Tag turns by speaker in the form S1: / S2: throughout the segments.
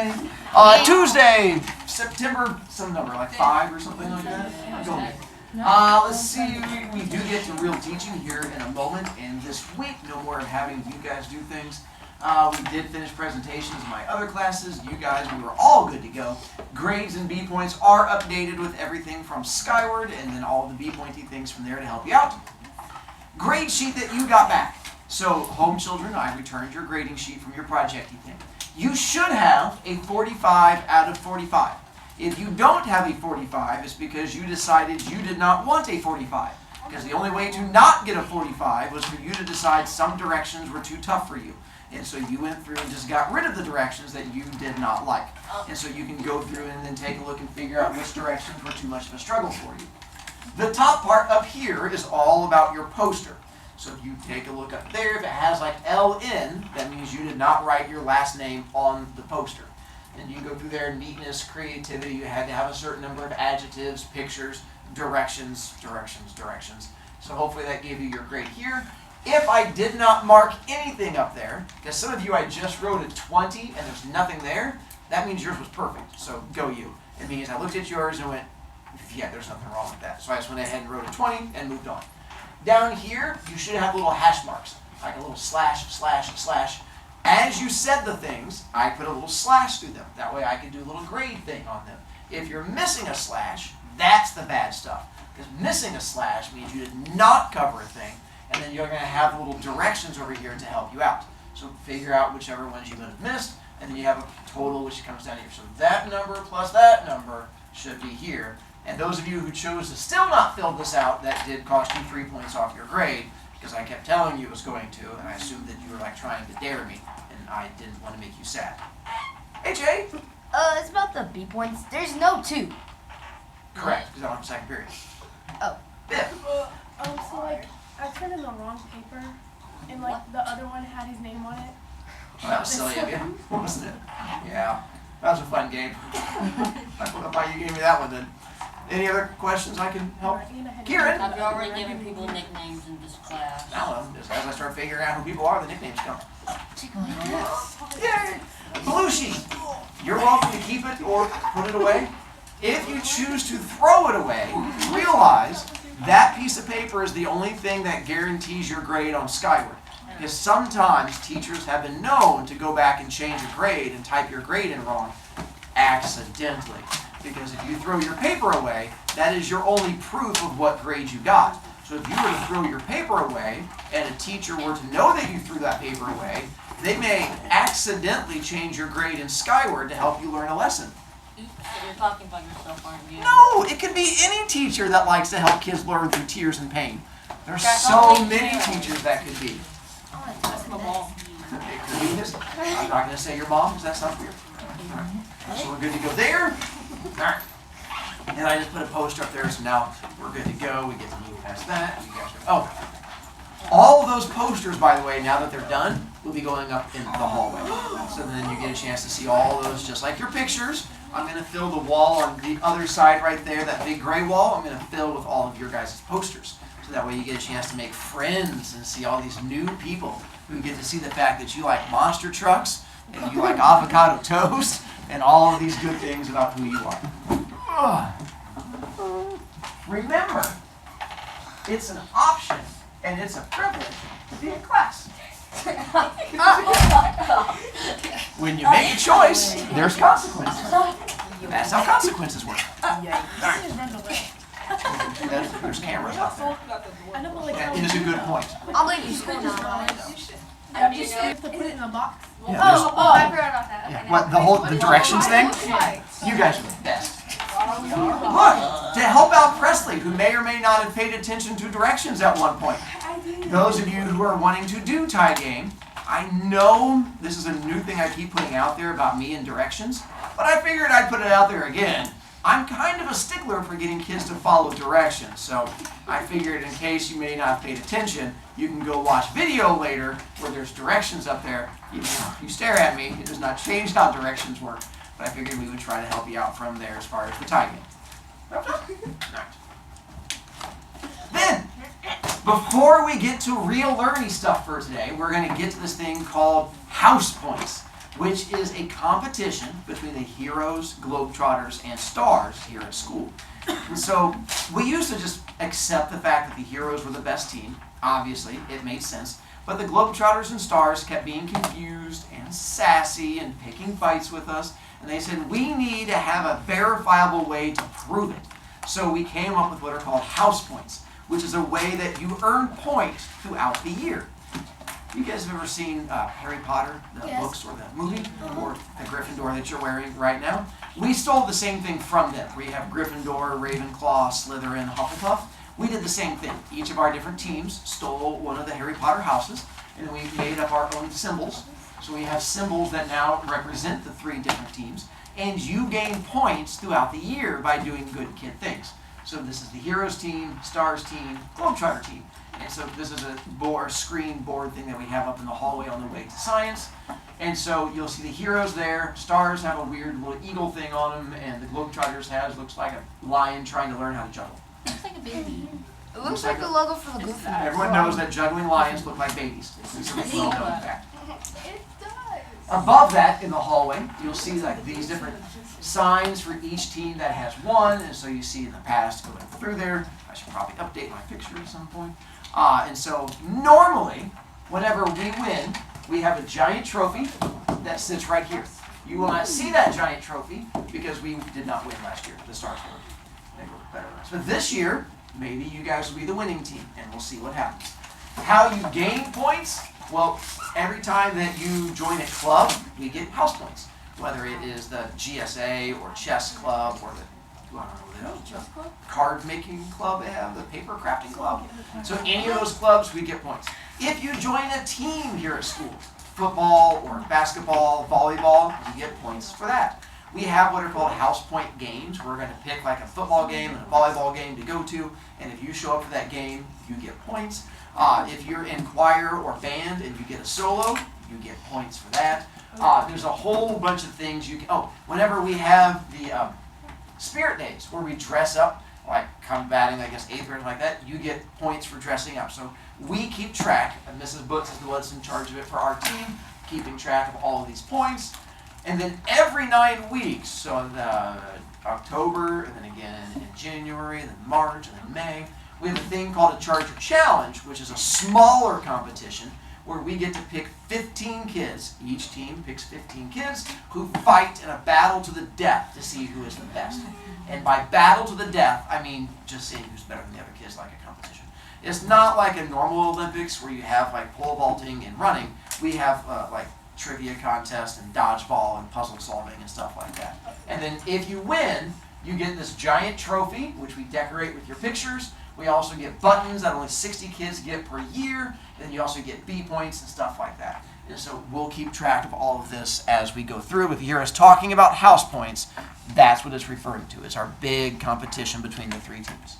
S1: Monday. Tuesday, September, some number, like 5 or something like that. Let's see, we do get to real teaching here in a moment, and this week, no more of having you guys do things. We did finish presentations in my other classes. You guys, we were all good to go. Grades and B points are updated with everything from Skyward, and then all of the B pointy things from there to help you out. Grade sheet that you got back. So, home children, I returned your grading sheet from your project thing. You should have a 45 out of 45. If you don't have a 45, it's because you decided you did not want a 45. Because the only way to not get a 45 was for you to decide some directions were too tough for you. And so you went through and just got rid of the directions that you did not like. And so you can go through and then take a look and figure out which directions were too much of a struggle for you. The top part up here is all about your poster. So if you take a look up there, if it has like LN, that means you did not write your last name on the poster. And you go through there, neatness, creativity, you had to have a certain number of adjectives, pictures, directions. So hopefully that gave you your grade here. If I did not mark anything up there, because some of you I just wrote a 20 and there's nothing there, that means yours was perfect. So go you. It means I looked at yours and went, yeah, there's nothing wrong with that. So I just went ahead and wrote a 20 and moved on. Down here, you should have little hash marks, like a little slash, slash, slash. As you said the things, I put a little slash through them. That way I could do a little grade thing on them. If you're missing a slash, that's the bad stuff. Because missing a slash means you did not cover a thing, and then you're going to have little directions over here to help you out. So figure out whichever ones you would have missed, and then you have a total which comes down here. So that number plus that number should be here. And those of you who chose to still not fill this out, that did cost you 3 points off your grade, because I kept telling you it was going to, and I assumed that you were like trying to dare me, and I didn't want to make you sad. Hey, Jay?
S2: It's about the B points. There's no 2.
S1: Correct, because I don't have a second period.
S2: Oh.
S1: Yeah.
S3: So like, I turned in the wrong paper, and like the other one had his name on it.
S1: Well, that was silly of you, wasn't it? Yeah, that was a fun game. I don't know why you gave me that one then. Any other questions I can help? Kieran?
S4: I've already given people nicknames in this class.
S1: Now, just as I start figuring out who people are, the nicknames come. Yay! Belushi, you're welcome to keep it or put it away. If you choose to throw it away, realize that piece of paper is the only thing that guarantees your grade on Skyward. Because sometimes teachers have been known to go back and change a grade and type your grade in wrong accidentally. Because if you throw your paper away, that is your only proof of what grade you got. So if you were to throw your paper away and a teacher were to know that you threw that paper away, they may accidentally change your grade in Skyward to help you learn a lesson.
S4: Oops, you're talking about yourself, aren't you?
S1: No, it could be any teacher that likes to help kids learn through tears and pain. There's so many teachers that could be.
S4: That's my mom.
S1: It could be this. I'm not going to say your mom because that sounds weird. All right. So we're good to go there. All right. And I just put a poster up there, so now we're good to go. We get to move past that. You guys are, all of those posters, by the way, now that they're done, will be going up in the hallway. So then you get a chance to see all those, just like your pictures. I'm going to fill the wall on the other side right there, that big gray wall, I'm going to fill with all of your guys' posters. So that way you get a chance to make friends and see all these new people who get to see the fact that you like monster trucks and you like avocado toast and all of these good things about who you are. Remember, it's an option and it's a privilege to be in class. When you make a choice, there's consequences. That's how consequences work. There's cameras out there. That is a good point.
S2: I'll let you school now.
S3: You just have to put it in a box.
S1: Yeah,
S2: I forgot about that.
S1: yeah. What, the directions thing? You guys are the best. Look, to help out Presley, who may or may not have paid attention to directions at one point. Those of you who are wanting to do tie game, I know this is a new thing I keep putting out there about me and directions, but I figured I'd put it out there again. I'm kind of a stickler for getting kids to follow directions, so I figured in case you may not have paid attention, you can go watch video later where there's directions up there. You stare at me, it does not change how directions work, but I figured we would try to help you out from there as far as the tie game. All right. Then, before we get to real learning stuff for today, we're going to get to this thing called house points. which is a competition between the heroes, globetrotters, and stars here at school. And so we used to just accept the fact that the heroes were the best team. Obviously, it made sense. But the globetrotters and stars kept being confused and sassy and picking fights with us. And they said, we need to have a verifiable way to prove it. So we came up with what are called house points, which is a way that you earn points throughout the year. You guys have ever seen Harry Potter, the books or the movie, or the Gryffindor that you're wearing right now? We stole the same thing from them. We have Gryffindor, Ravenclaw, Slytherin, Hufflepuff. We did the same thing. Each of our different teams stole one of the Harry Potter houses, and we made up our own symbols. So we have symbols that now represent the 3 different teams, and you gain points throughout the year by doing good kid things. So this is the Heroes team, Stars team, Globetrotter team. And so this is a screen board thing that we have up in the hallway on the way to science. And so you'll see the heroes there. Stars have a weird little eagle thing on them, and the Globetrotters looks like a lion trying to learn how to juggle.
S4: Looks like a baby.
S2: It looks like the logo for the Goofy.
S1: Everyone knows that juggling lions look like babies. It's a well-known fact.
S3: It does.
S1: Above that, in the hallway, you'll see like these different signs for each team that has one. And so you see in the past going through there. I should probably update my picture at some point. And so normally, whenever we win, we have a giant trophy that sits right here. You will not see that giant trophy because we did not win last year. The Stars were. They were better than us. But this year, maybe you guys will be the winning team, and we'll see what happens. How you gain points? Well, every time that you join a club, we get house points. Whether it is the GSA or chess club or the card making club they have, the paper crafting club. So any of those clubs, we get points. If you join a team here at school, football or basketball, volleyball, you get points for that. We have what are called house point games. We're going to pick like a football game and a volleyball game to go to, and if you show up for that game, you get points. If you're in choir or band and you get a solo, you get points for that. There's a whole bunch of things you can. Oh, whenever we have the Spirit Days where we dress up, like combating, I guess, 8th grade, like that, you get points for dressing up. So we keep track, and Mrs. Books is the one that's in charge of it for our team, keeping track of all of these points. And then every 9 weeks, so in October, and then again in January, and then March, and then May, we have a thing called a Charger Challenge, which is a smaller competition where we get to pick 15 kids. Each team picks 15 kids who fight in a battle to the death to see who is the best. And by battle to the death, I mean just seeing who's better than the other kids, like a competition. It's not like a normal Olympics where you have like pole vaulting and running. We have like trivia contest and dodgeball and puzzle solving and stuff like that. And then if you win, you get this giant trophy, which we decorate with your pictures. We also get buttons that only 60 kids get per year. And then you also get B points and stuff like that. And so we'll keep track of all of this as we go through. If you hear us talking about house points, that's what it's referring to. It's our big competition between the 3 teams.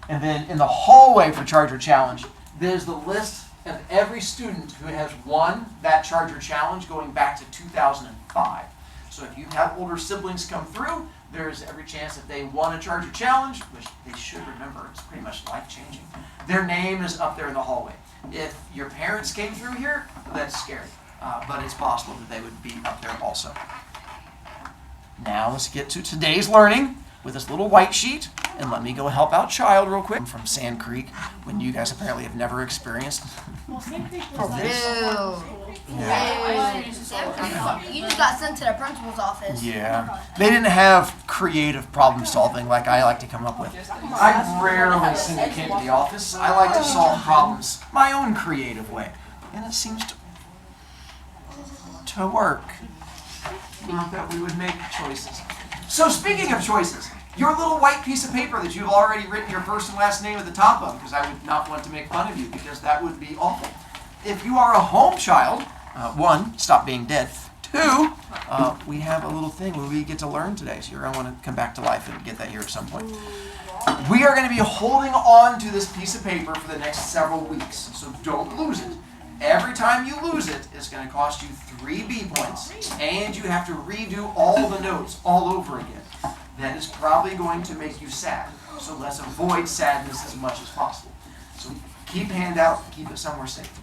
S1: And then in the hallway for Charger Challenge, there's the list of every student who has won that Charger Challenge going back to 2005. So if you have older siblings come through, there's every chance that they won a Charger Challenge, which they should remember. It's pretty much life-changing. Their name is up there in the hallway. If your parents came through here, that's scary. But it's possible that they would be up there also. Now let's get to today's learning with this little white sheet. And let me go help out Child real quick. I'm from Sand Creek, when you guys apparently have never experienced.
S3: Well, same thing was
S2: You just got sent to the principal's office.
S1: Yeah. They didn't have creative problem solving like I like to come up with. I rarely send a kid to the office. I like to solve problems my own creative way. And it seems to work. Not that we would make choices. So speaking of choices, your little white piece of paper that you've already written your first and last name at the top of, because I would not want to make fun of you, because that would be awful. If you are a home child, 1, stop being dead. 2, we have a little thing where we get to learn today, so you're going to want to come back to life and get that here at some point. We are going to be holding on to this piece of paper for the next several weeks, so don't lose it. Every time you lose it, it's going to cost you 3 B points, and you have to redo all the notes all over again. That is probably going to make you sad, so let's avoid sadness as much as possible. So keep a hand out, keep it somewhere safe.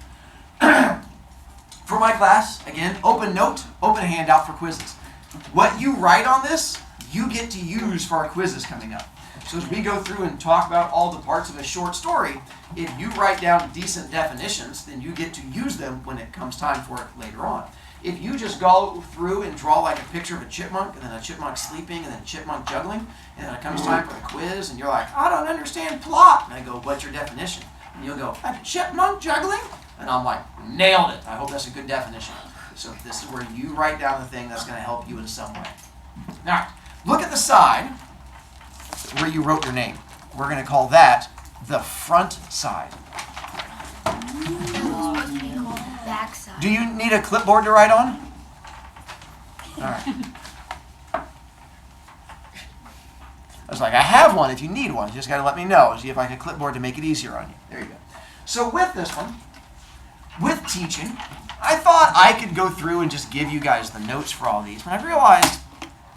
S1: For my class, again, open note, open handout for quizzes. What you write on this, you get to use for our quizzes coming up. So as we go through and talk about all the parts of a short story, if you write down decent definitions, then you get to use them when it comes time for it later on. If you just go through and draw like a picture of a chipmunk, and then a chipmunk sleeping, and then a chipmunk juggling, and then it comes time for the quiz, and you're like, I don't understand plot. And I go, what's your definition? And you'll go, a chipmunk juggling? And I'm like, nailed it. I hope that's a good definition. So this is where you write down the thing that's going to help you in some way. Now, look at the side where you wrote your name. We're going to call that the front side.
S2: Backside.
S1: Do you need a clipboard to write on? All right. I was like, I have one if you need one. You just got to let me know. See if I can clipboard to make it easier on you. There you go. So with this one, with teaching, I thought I could go through and just give you guys the notes for all these. But I realized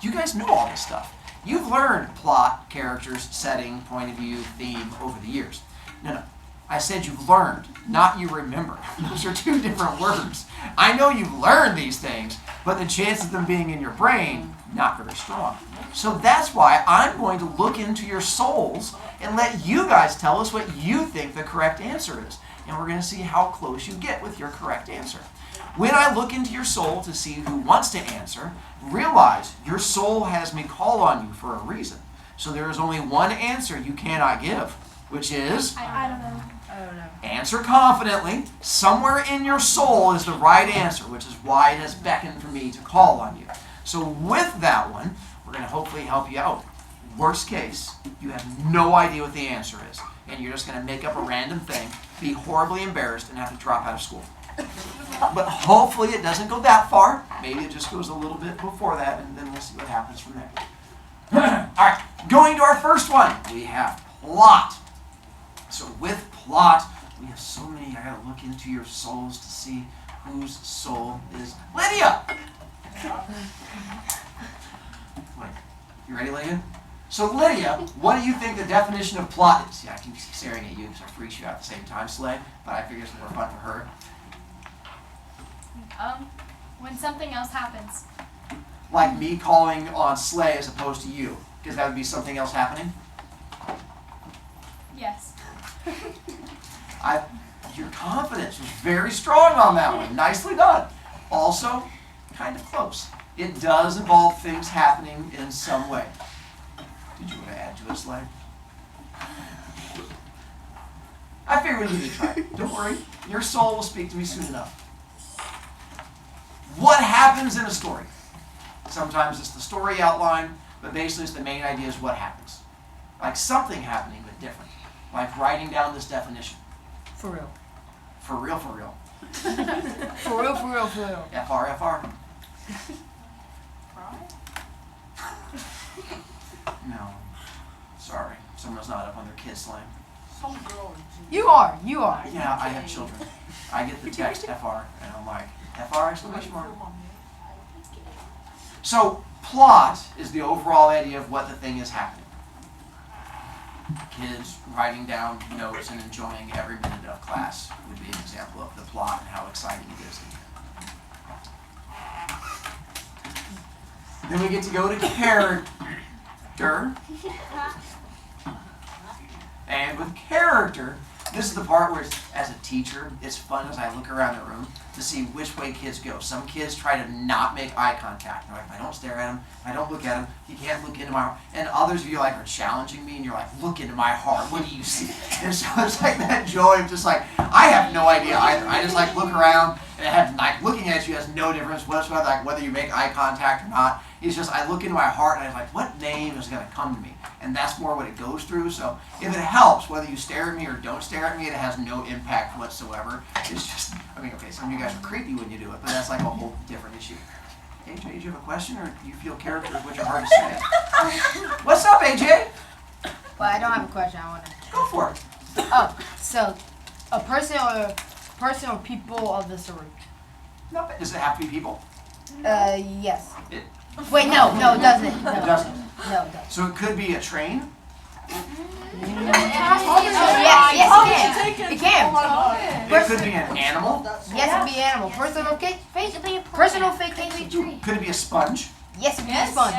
S1: you guys know all this stuff. You've learned plot, characters, setting, point of view, theme over the years. No. I said you've learned, not you remember. Those are two different words. I know you've learned these things, but the chance of them being in your brain, not very strong. So that's why I'm going to look into your souls and let you guys tell us what you think the correct answer is. And we're going to see how close you get with your correct answer. When I look into your soul to see who wants to answer, realize your soul has me call on you for a reason. So there is only one answer you cannot give, which is...
S3: I don't know.
S1: Answer confidently. Somewhere in your soul is the right answer, which is why it has beckoned for me to call on you. So with that one, we're going to hopefully help you out. Worst case, you have no idea what the answer is, and you're just going to make up a random thing, be horribly embarrassed, and have to drop out of school. But hopefully it doesn't go that far. Maybe it just goes a little bit before that, and then we'll see what happens from there. All right, going to our first one, we have plot. So with plot, we have so many. I gotta look into your souls to see whose soul is Lydia. Wait, you ready, Lydia? So Lydia, what do you think the definition of plot is? Yeah, I keep staring at you because I freak you out at the same time, Slay. But I figure it's more fun for her.
S5: When something else happens.
S1: Like me calling on Slay as opposed to you, because that would be something else happening.
S5: Yes.
S1: Your confidence was very strong on that one. Nicely done. Also, kind of close. It does involve things happening in some way. Did you want to add to it, Slay? I figured we need to try. Don't worry. Your soul will speak to me soon enough. What happens in a story? Sometimes it's the story outline, but basically it's the main idea is what happens. Like something happening, but different. Like writing down this definition.
S2: For real.
S1: For real, for real.
S2: For real, for real, for real.
S1: FR, FR. No. Sorry. Someone's not up on their kid slang.
S2: You are.
S1: Yeah, I have children. I get the text FR, and I'm like, FR exclamation mark. So, plot is the overall idea of what the thing is happening. Kids writing down notes and enjoying every minute of class would be an example of the plot and how exciting it is. Then we get to go to character. And with character, this is the part where, as a teacher, it's fun as I look around the room to see which way kids go. Some kids try to not make eye contact. They're like, if I don't stare at him, if I don't look at him, he can't look into my heart. And others of you are challenging me, and you're like, look into my heart. What do you see? And so it's like that joy of just like, I have no idea either. I just look around, and looking at you has no difference whatsoever, whether you make eye contact or not. It's just, I look into my heart, and I'm like, what name is going to come to me? And that's more what it goes through. So if it helps, whether you stare at me or don't stare at me, it has no impact whatsoever. It's just, okay, some of you guys are creepy when you do it, but that's like a whole different issue. AJ, do you have a question, or do you feel characters which are hard to say? What's up, AJ?
S2: Well, I don't have a question. I want to.
S1: Go for it.
S2: Oh, so a person or people of the story.
S1: No, does it have to be people?
S2: Yes.
S1: It
S2: Wait, no, it doesn't. No,
S1: doesn't.
S2: No, it doesn't.
S1: So it could be a train.
S2: Yes, it can. It can.
S1: It could be an animal.
S2: Yes, it can be animal. Personal fake. Personal fake cake.
S1: Could it be a sponge?
S2: Yes, it can be a sponge.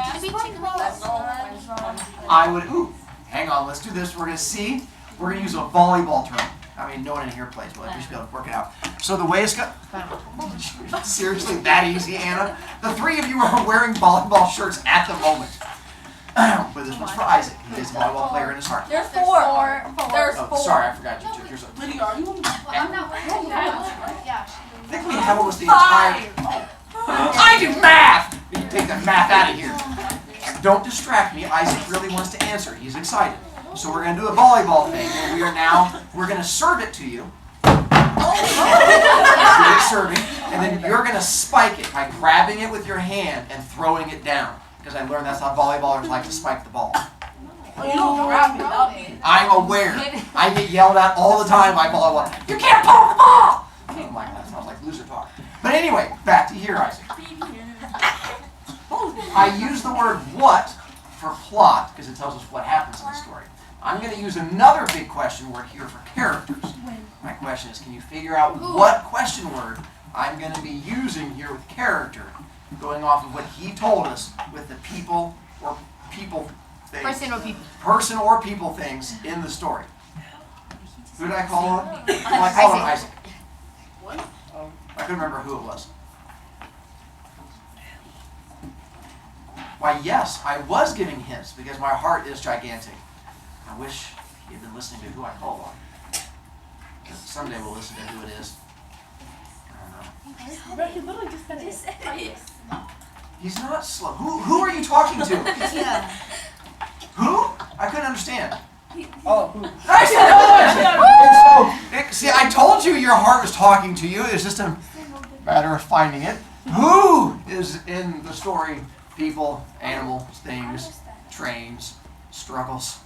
S4: That's all.
S1: I would, hang on, let's do this. We're gonna see, we're gonna use a volleyball term. I mean, no one in here plays, but we should be able to work it out. So the way it's got, seriously, that easy, Anna? The three of you are wearing volleyball shirts at the moment. But this one's for Isaac. He is a volleyball player in his heart.
S4: There's four. There's
S1: Oh,
S4: four.
S1: sorry, I forgot you two. Here's a,
S6: Lydia, are you on the
S5: I'm not wearing that.
S3: Yeah.
S1: I think we have almost the entire, I do math! You can take that math out of here. Don't distract me. Isaac really wants to answer. He's excited. So we're going to do a volleyball thing. And we're going to serve it to you. You're serving. And then you're going to spike it by grabbing it with your hand and throwing it down. Because I learned that's how volleyballers like to spike the ball.
S6: You don't grab me.
S1: I'm aware. I get yelled at all the time by volleyball. You can't pull the ball! Oh my God, that sounds like loser talk. But anyway, back to here, Isaac. I use the word what for plot because it tells us what happens in the story. I'm going to use another big question word here for characters. My question is, can you figure out what question word I'm going to be using here with character, going off of what he told us with the people or people things. Person or people things in the story. Who did I call on? Well, I called on Isaac.
S6: What?
S1: I couldn't remember who it was. Why, yes, I was giving hints because my heart is gigantic. I wish he had been listening to who I called on. Someday we'll listen to who it is. I don't know.
S3: Bro, he literally just said it.
S1: He's not slow. Who are you talking to?
S2: Yeah.
S1: Who? I couldn't understand.
S6: Oh, who?
S1: See, I told you your heart was talking to you. It's just a matter of finding it. Who is in the story? People, animals, things, trains, struggles.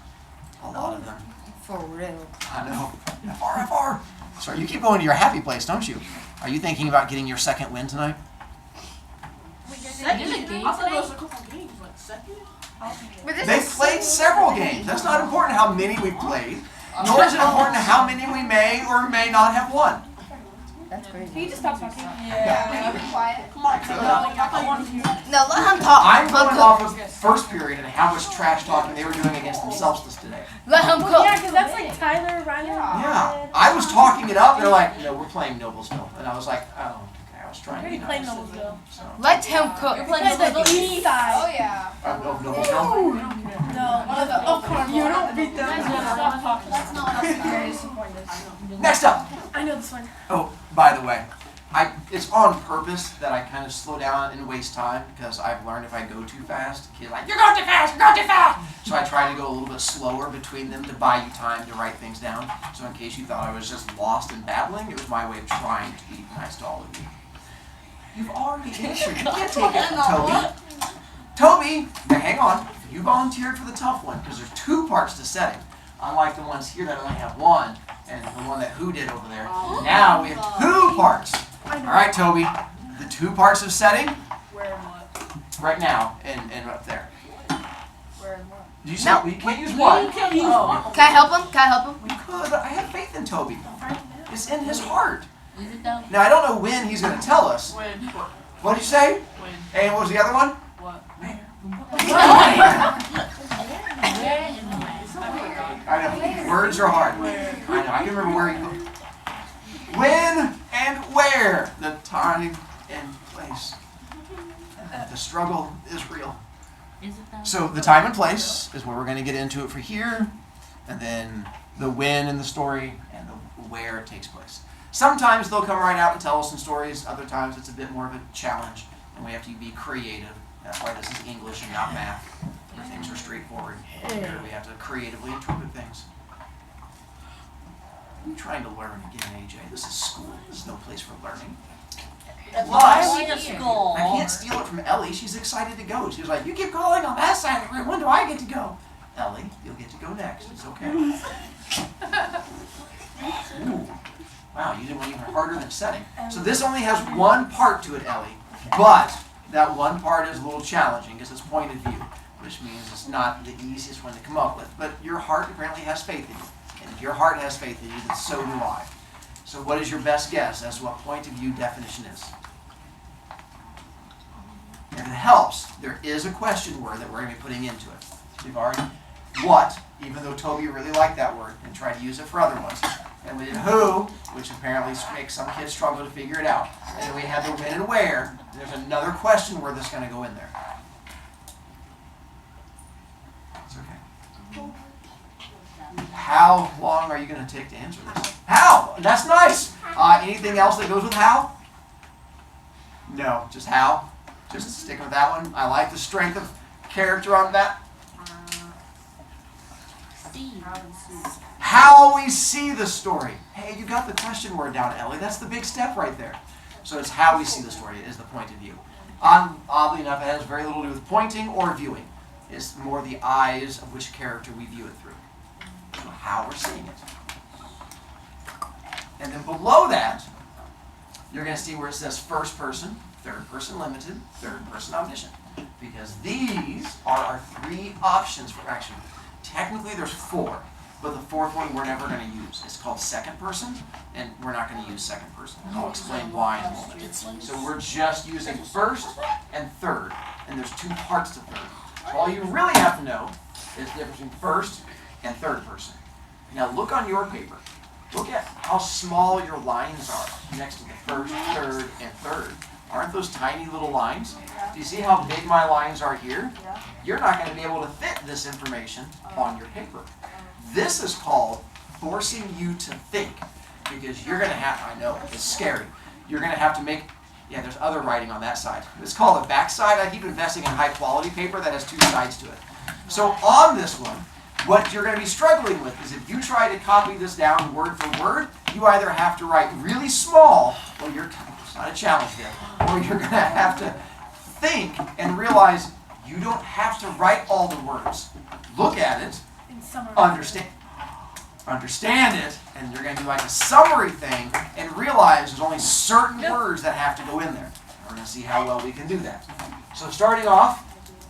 S1: A lot of them.
S2: For real.
S1: I know. FR. So you keep going to your happy place, don't you? Are you thinking about getting your second win tonight?
S6: Second? I thought there was a couple games. Like, second?
S1: They played several games. That's not important how many we played, nor is it important how many we may or may not have won.
S2: That's crazy.
S3: Can you just stop talking?
S6: Yeah.
S3: Be quiet.
S6: Come on, I want you.
S2: No, let him talk.
S1: I'm going off of first period and how much trash talking they were doing against themselves today.
S2: Let him
S3: Well,
S2: cook.
S3: yeah, because that's like Tyler, Ryan.
S1: Yeah, I was talking it up. They're like, no, we're playing Noblesville. And I was like, oh, okay, I was trying to be
S3: You're playing
S1: nice.
S3: Noblesville.
S1: So,
S2: Let him cook.
S4: You're playing
S3: Play
S4: Noblesville.
S3: the east side.
S5: yeah.
S1: of Noblesville?
S3: No, Carmel. You don't beat them.
S5: That's not
S3: Very disappointed.
S1: Next up.
S3: I know this one.
S1: Oh, by the way, it's on purpose that I kind of slow down and waste time because I've learned if I go too fast, kids are like, you're going too fast, you're going too fast. So I try to go a little bit slower between them to buy you time to write things down. So in case you thought I was just lost and babbling, it was my way of trying to be nice to all of you. You've already answered. You can't take it from Toby. Toby, now hang on. You volunteered for the tough one because there's two parts to setting. Unlike the ones here that only have one, and the one that Who did over there. Now we have two parts. All right, Toby. The two parts of setting
S6: Where and what?
S1: right now and up there.
S6: Where and what?
S1: Did you say you can't use one?
S6: You can't use one.
S2: Can I help him? Can I help him?
S1: We could. I have faith in Toby. It's in his heart.
S4: Is it though?
S1: Now I don't know when he's going to tell us.
S6: When?
S1: What did you say?
S6: When?
S1: And what was the other one?
S6: What?
S1: I know. Words are hard. I know. I can remember where you. When and where. The time and place. The struggle is real.
S4: Is it though?
S1: So the time and place is where we're going to get into it for here, and then the when in the story and the where it takes place. Sometimes they'll come right out and tell us some stories. Other times it's a bit more of a challenge, and we have to be creative. That's why this is English and not math, where things are straightforward. Here we have to creatively interpret things. I'm trying to learn again, AJ. This is school. This is no place for learning.
S4: Why
S1: Plus,
S4: are we at school?
S1: I can't steal it from Ellie. She's excited to go. She was like, you keep calling on that side of the room. When do I get to go? Ellie, you'll get to go next. It's okay. Ooh. Wow, you did one even harder than setting. So this only has one part to it, Ellie. But that one part is a little challenging because it's point of view. which means it's not the easiest one to come up with. But your heart apparently has faith in you. And if your heart has faith in you, then so do I. So what is your best guess as to what point of view definition is? If it helps, there is a question word that we're going to be putting into it. We've already what, even though Toby really liked that word and tried to use it for other ones. And we did who, which apparently makes some kids struggle to figure it out. And then we had the when and where. And there's another question word that's going to go in there. It's okay. How long are you going to take to answer this? How? That's nice. Anything else that goes with how? No, just how. Just stick with that one. I like the strength of character on that. How we see the story. Hey, you got the question word down, Ellie. That's the big step right there. So it's how we see the story is the point of view. Oddly enough, it has very little to do with pointing or viewing. It's more the eyes of which character we view it through. So how we're seeing it. And then below that, you're going to see where it says first person, third person limited, third person omniscient. Because these are our three options for action. Technically there's four, but the fourth one we're never going to use. It's called second person, and we're not going to use second person. I'll explain why in a moment. So we're just using first and third, and there's two parts to third. All you really have to know is the difference between first and third person. Now look on your paper. Look at how small your lines are next to the first, third, and third. Aren't those tiny little lines? Do you see how big my lines are here? You're not going to be able to fit this information on your paper. This is called forcing you to think, because you're going to have, I know, it's scary. You're going to have to make, yeah, there's other writing on that side. It's called a backside. I keep investing in high quality paper that has two sides to it. So on this one, what you're going to be struggling with is if you try to copy this down word for word, you either have to write really small, or it's not a challenge there, or you're going to have to think and realize you don't have to write all the words. Look at it, understand it, and you're going to do like a summary thing and realize there's only certain words that have to go in there. We're going to see how well we can do that. So starting off,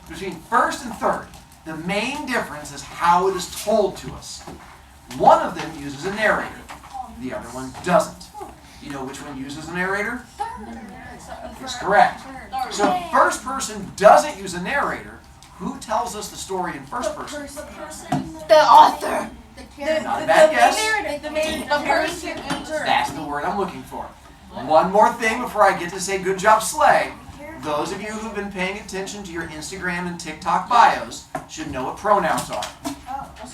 S1: between first and third, the main difference is how it is told to us. One of them uses a narrator. The other one doesn't. You know which one uses a narrator? That's correct. So if first person doesn't use a narrator, who tells us the story in first person?
S2: The author.
S1: Not a bad guess. That's the word I'm looking for. One more thing before I get to say good job, Slay. Those of you who've been paying attention to your Instagram and TikTok bios should know what pronouns are.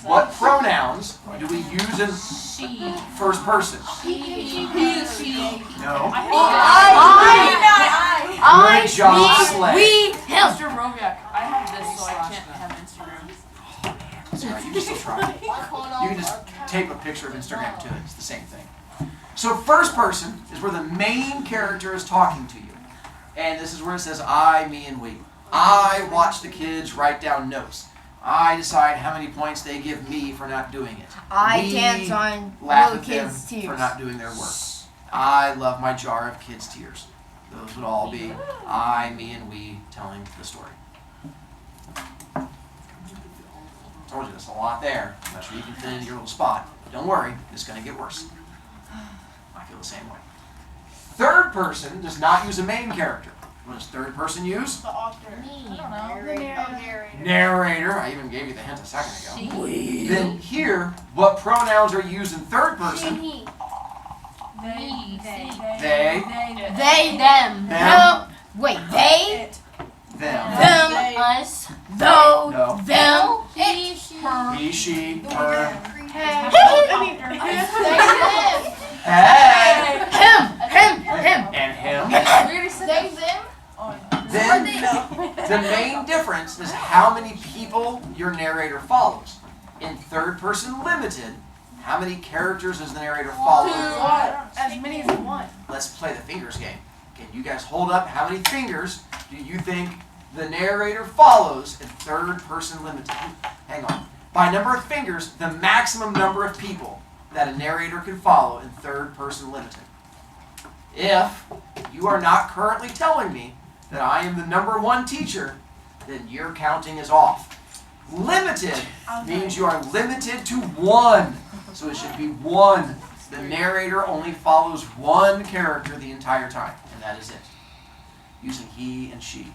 S1: What pronouns do we use in first person? No. Good job, Slay.
S2: We, him.
S6: Mr. Brovicast, I have this, so I can't have Instagram.
S1: That's all right, you can still try. You can just tape a picture of Instagram to it. It's the same thing. So first person is where the main character is talking to you. And this is where it says I, me, and we. I watch the kids write down notes. I decide how many points they give me for not doing it.
S2: I
S1: We
S2: dance on
S1: laugh
S2: little
S1: at them
S2: kids'
S1: for
S2: tears.
S1: not doing their work. I love my jar of kids' tears. Those would all be I, me, and we telling the story. Told you there's a lot there. I'm not sure you can fit into your little spot. Don't worry, it's going to get worse. I feel the same way. Third person does not use a main character. What does third person use?
S6: The author.
S5: Me.
S6: Narrator.
S1: Narrator. I even gave you the hint a second ago. Then here, what pronouns are used in third person?
S5: He.
S1: They,
S2: They, them. No. Wait, they,
S1: them.
S2: them,
S6: They.
S2: us, thou,
S1: No.
S2: them.
S5: He. She.
S1: He, she, her.
S2: Him,
S1: Hey.
S2: him.
S1: And him.
S5: They. Them.
S1: Then the main difference is how many people your narrator follows. In third person limited, how many characters does the narrator follow?
S6: As many as you want.
S1: Let's play the fingers game. Can you guys hold up? How many fingers do you think the narrator follows in third person limited? Hang on. By number of fingers, the maximum number of people that a narrator can follow in third person limited. If you are not currently telling me that I am the number one teacher, then your counting is off. Limited means you are limited to one. So it should be one. The narrator only follows one character the entire time, and that is it. Using he and she.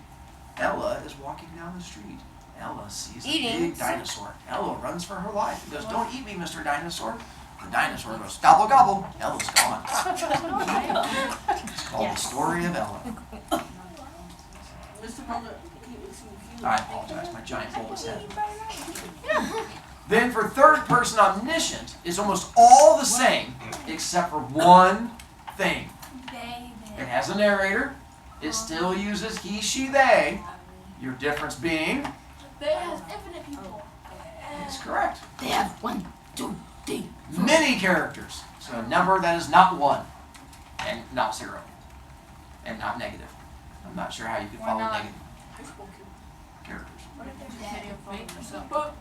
S1: Ella is walking down the street. Ella sees a big dinosaur. Ella runs for her life and goes, "Don't eat me, Mr. Dinosaur." The dinosaur goes, "Gobble, gobble." Ella's gone. It's called The Story of Ella. I apologize, my giant bulbous head. Then for third person omniscient, it's almost all the same except for one thing. It has a narrator. It still uses he, she, they. Your difference being?
S3: They have infinite people.
S1: That's correct.
S2: They have 1, 2, 3.
S1: Many characters. So a number that is not 1 and not 0 and not negative. I'm not sure how you could follow negative characters.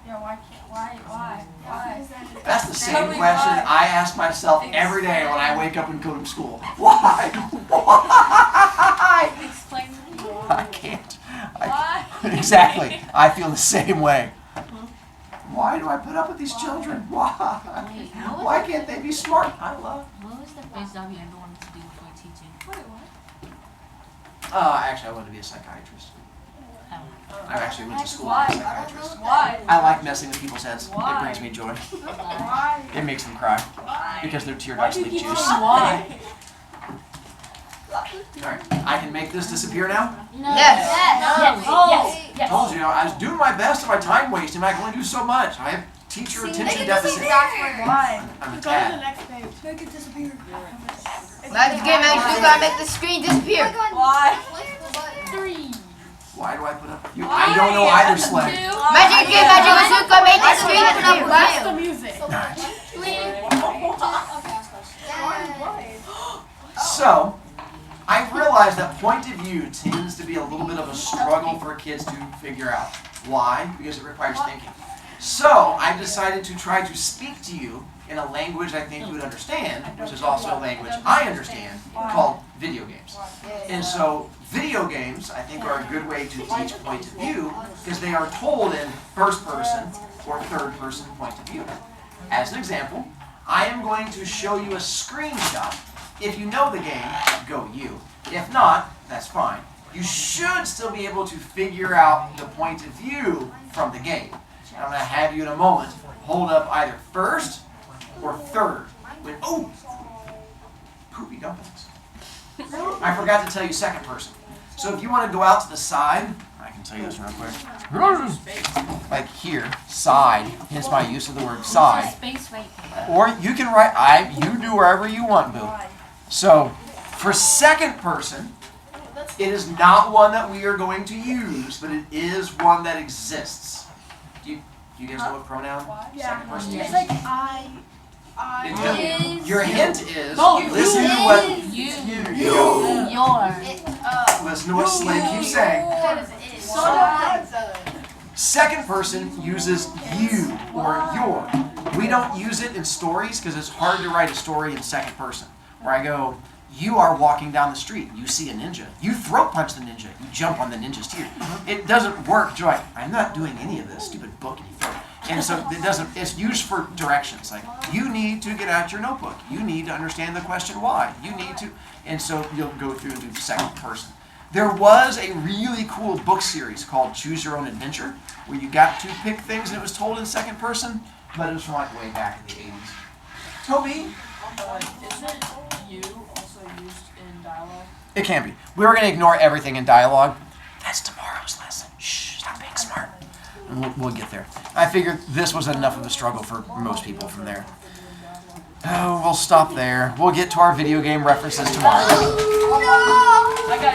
S5: Yeah, why can't, why?
S1: That's the same question I ask myself every day when I wake up and go to school. Why? Why?
S4: Explain to me.
S1: I can't. Exactly. I feel the same way. Why do I put up with these children? Why? Why can't they be smart? I love.
S4: What was the first job you ever wanted to do before teaching?
S1: Actually, I wanted to be a psychiatrist. I actually went to school as a psychiatrist.
S6: Why?
S1: I like messing with people's heads. It
S6: Why?
S1: brings me joy.
S6: Why?
S1: It makes them cry because their tear ducts leak juice.
S6: Why?
S1: Alright, I can make this disappear now?
S4: No.
S2: Yes.
S4: Yes.
S1: Told you, I was doing my best at my time wasting, but I can only do so much. I have teacher attention deficit.
S3: Why?
S1: I'm a
S3: Go to the
S1: tad.
S3: next page. Make it disappear.
S2: Magic game, you gotta make the screen disappear.
S6: Why?
S4: 3.
S1: Why do I put up with you? I don't know either, Slay.
S2: Magic game, you gotta make the screen disappear.
S3: That's the music.
S1: So, I realize that point of view tends to be a little bit of a struggle for kids to figure out. Why? Because it requires thinking. So, I decided to try to speak to you in a language I think you would understand, which is also a language I understand, called video games. And so, video games, I think, are a good way to teach point of view because they are told in first person or third person point of view. As an example, I am going to show you a screenshot. If you know the game, go you. If not, that's fine. You should still be able to figure out the point of view from the game. And I'm going to have you in a moment hold up either first or third. Oh! Poopy dumplings. I forgot to tell you second person. So if you want to go out to the side, I can tell you this real quick. Like here, side, hence my use of the word side.
S4: Space right there.
S1: Or you can write, you do wherever you want, boo. So, for second person, it is not one that we are going to use, but it is one that exists. Do you guys know what pronoun second person
S3: It's
S1: is?
S3: like
S1: Your hint is,
S6: No,
S1: listen to what,
S4: You.
S1: you.
S4: Your.
S1: Listen to what Slay keeps saying. Second person uses you or your. We don't use it in stories because it's hard to write a story in second person. Where I go, you are walking down the street, you see a ninja. You throat punch the ninja, you jump on the ninja's tear. It doesn't work. You're like, I'm not doing any of this stupid book, and you throw it. And so it doesn't, it's used for directions. Like, you need to get out your notebook. You need to understand the question why. You need to, and so you'll go through and do second person. There was a really cool book series called Choose Your Own Adventure, where you got to pick things and it was told in second person, but it was from like way back in the 80s. Toby?
S6: Isn't you also used in dialogue?
S1: It can be. We were going to ignore everything in dialogue. That's tomorrow's lesson. Shh, stop being smart. And we'll get there. I figured this was enough of a struggle for most people from there. Oh, we'll stop there. We'll get to our video game references tomorrow.
S6: I gotta